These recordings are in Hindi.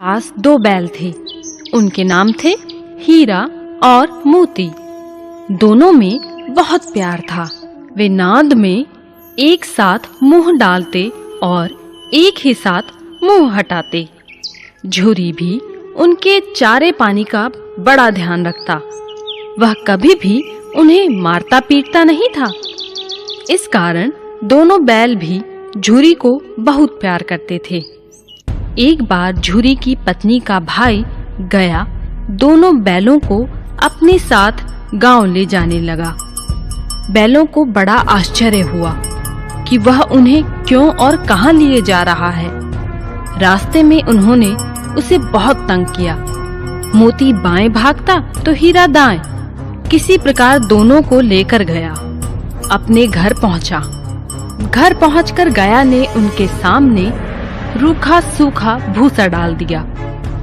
पास 2 बैल थे। उनके नाम थे हीरा और मोती। दोनों में बहुत प्यार था। वे नाद में एक साथ मुंह डालते और एक ही साथ मुंह हटाते। झुरी भी उनके चारे पानी का बड़ा ध्यान रखता। वह कभी भी उन्हें मारता पीटता नहीं था। इस कारण दोनों बैल भी झुरी को बहुत प्यार करते थे। एक बार झुरी की पत्नी का भाई गया दोनों बैलों को अपने साथ गांव ले जाने लगा। बैलों को बड़ा आश्चर्य हुआ कि वह उन्हें क्यों और कहां लिए जा रहा है। रास्ते में उन्होंने उसे बहुत तंग किया। मोती बाएं भागता तो हीरा दाएं। किसी प्रकार दोनों को लेकर गया। अपने घर पहुंचा। घर पहुंचकर गया ने उनके सामने रूखा सूखा भूसा डाल दिया,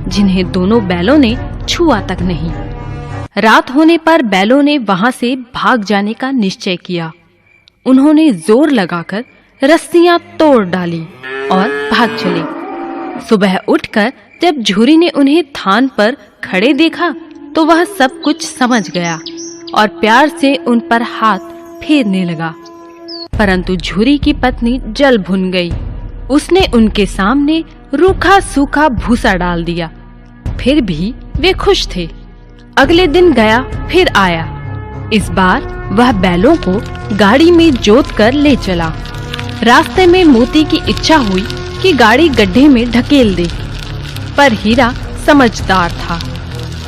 जिन्हें दोनों बैलों ने छुआ तक नहीं। रात होने पर बैलों ने वहां से भाग जाने का निश्चय किया। उन्होंने जोर लगाकर रस्सियां तोड़ डाली और भाग चले। सुबह उठकर जब झुरी ने उन्हें थान पर खड़े देखा तो वह सब कुछ समझ गया और प्यार से उन पर हाथ फेरने लगा। परंतु झुरी की पत्नी जल भुन गई। उसने उनके सामने रूखा सूखा भूसा डाल दिया। फिर भी वे खुश थे। अगले दिन गया फिर आया। इस बार वह बैलों को गाड़ी में जोत कर ले चला। रास्ते में मोती की इच्छा हुई कि गाड़ी गड्ढे में ढकेल दे, पर हीरा समझदार था।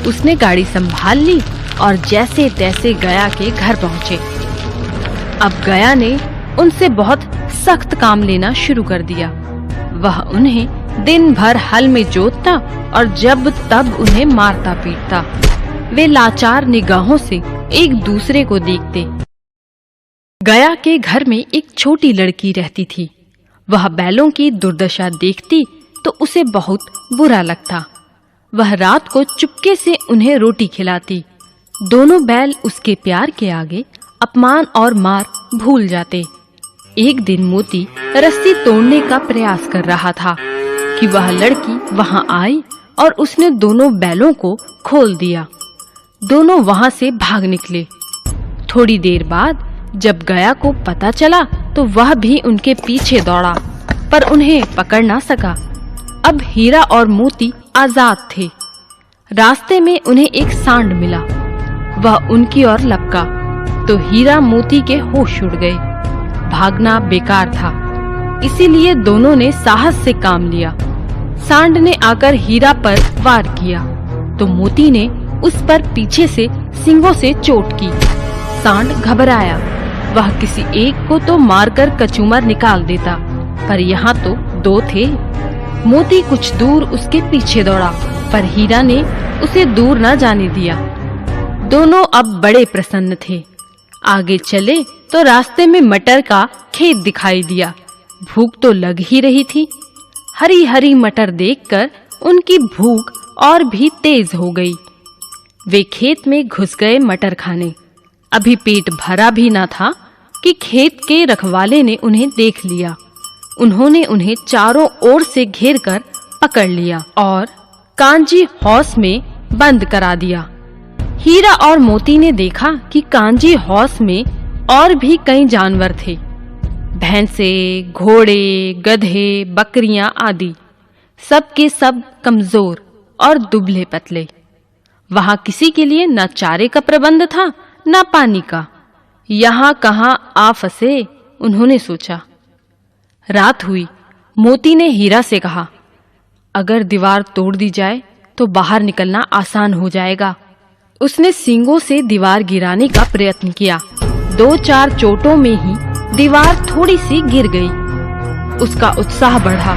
उसने गाड़ी संभाल ली और जैसे तैसे गया के घर पहुँचे। अब गया ने उनसे बहुत सख्त काम लेना शुरू कर दिया। वह उन्हें दिन भर हल में जोतता और जब तब उन्हें मारता पीटता। वे लाचार निगाहों से एक दूसरे को देखते। गया के घर में एक छोटी लड़की रहती थी। वह बैलों की दुर्दशा देखती तो उसे बहुत बुरा लगता। वह रात को चुपके से उन्हें रोटी खिलाती। दोनों बैल उसके प्यार के आगे अपमान और मार भूल जाते। एक दिन मोती रस्सी तोड़ने का प्रयास कर रहा था कि वह लड़की वहां आई और उसने दोनों बैलों को खोल दिया। दोनों वहां से भाग निकले। थोड़ी देर बाद जब गया को पता चला तो वह भी उनके पीछे दौड़ा, पर उन्हें पकड़ ना सका। अब हीरा और मोती आजाद थे। रास्ते में उन्हें एक सांड मिला। वह उनकी ओर लपका तो हीरा मोती के होश उड़ गए। भागना बेकार था, इसीलिए दोनों ने साहस से काम लिया। सांड ने आकर हीरा पर वार किया तो मोती ने उस पर पीछे से सींगों से चोट की। सांड घबराया। वह किसी एक को तो मारकर कचूमर निकाल देता, पर यहाँ तो 2 थे। मोती कुछ दूर उसके पीछे दौड़ा, पर हीरा ने उसे दूर न जाने दिया। दोनों अब बड़े प्रसन्न थे। आगे चले तो रास्ते में मटर का खेत दिखाई दिया। भूख तो लग ही रही थी। हरी हरी मटर देखकर उनकी भूख और भी तेज हो गई। वे खेत में घुस गए मटर खाने। अभी पेट भरा भी ना था कि खेत के रखवाले ने उन्हें देख लिया। उन्होंने उन्हें चारों ओर से घेरकर पकड़ लिया और कांजी हौस में बंद करा दिया। हीरा और मोती ने देखा कि कांजी हौस में और भी कई जानवर थे। भैंसे, घोड़े, गधे, बकरियां आदि, सब के सब कमजोर और दुबले पतले। वहां किसी के लिए न चारे का प्रबंध था न पानी का। यहाँ कहाँ आ फंसे, उन्होंने सोचा। रात हुई। मोती ने हीरा से कहा, अगर दीवार तोड़ दी जाए तो बाहर निकलना आसान हो जाएगा। उसने सींगों से दीवार गिराने का प्रयत्न किया। 2-4 चोटों में ही दीवार थोड़ी सी गिर गई। उसका उत्साह बढ़ा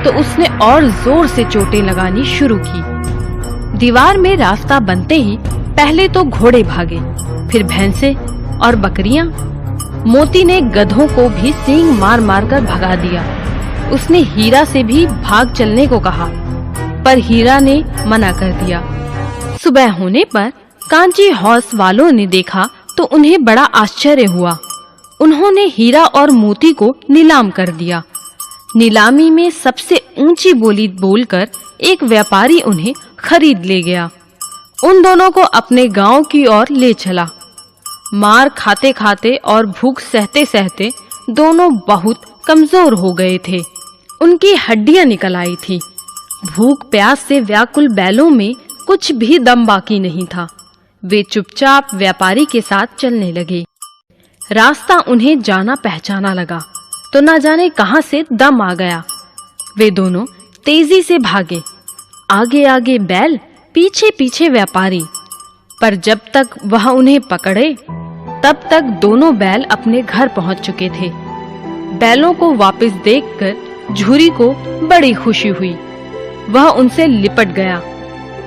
तो उसने और जोर से चोटें लगानी शुरू की। दीवार में रास्ता बनते ही पहले तो घोड़े भागे, फिर भैंसे और बकरियां। मोती ने गधों को भी सींग मार मार कर भगा दिया। उसने हीरा से भी भाग चलने को कहा, पर हीरा ने मना कर दिया। सुबह होने पर कांची हौस वालों ने देखा तो उन्हें बड़ा आश्चर्य हुआ। उन्होंने हीरा और मोती को नीलाम कर दिया। नीलामी में सबसे ऊंची बोली बोलकर एक व्यापारी उन्हें खरीद ले गया। उन दोनों को अपने गांव की ओर ले चला। मार खाते-खाते और भूख सहते-सहते दोनों बहुत कमजोर हो गए थे। उनकी हड्डियां निकल आई थी। भूख प्यास से व्याकुल बैलों में कुछ भी दम बाकी नहीं था। वे चुपचाप व्यापारी के साथ चलने लगे। रास्ता उन्हें जाना पहचाना लगा तो न जाने कहां से दम आ गया। वे दोनों तेजी से भागे, आगे आगे बैल, पीछे पीछे व्यापारी। पर जब तक वह उन्हें पकड़े तब तक दोनों बैल अपने घर पहुंच चुके थे। बैलों को वापस देखकर झूरी को बड़ी खुशी हुई। वह उनसे लिपट गया।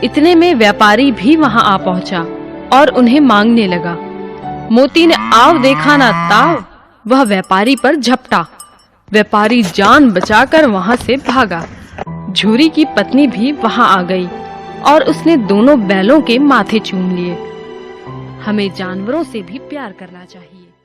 इतने में व्यापारी भी वहां आ पहुंचा और उन्हें मांगने लगा। मोती ने आव देखा ना ताव, वह व्यापारी पर झपटा। व्यापारी जान बचाकर वहां से भागा। झूरी की पत्नी भी वहां आ गई और उसने दोनों बैलों के माथे चूम लिए। हमें जानवरों से भी प्यार करना चाहिए।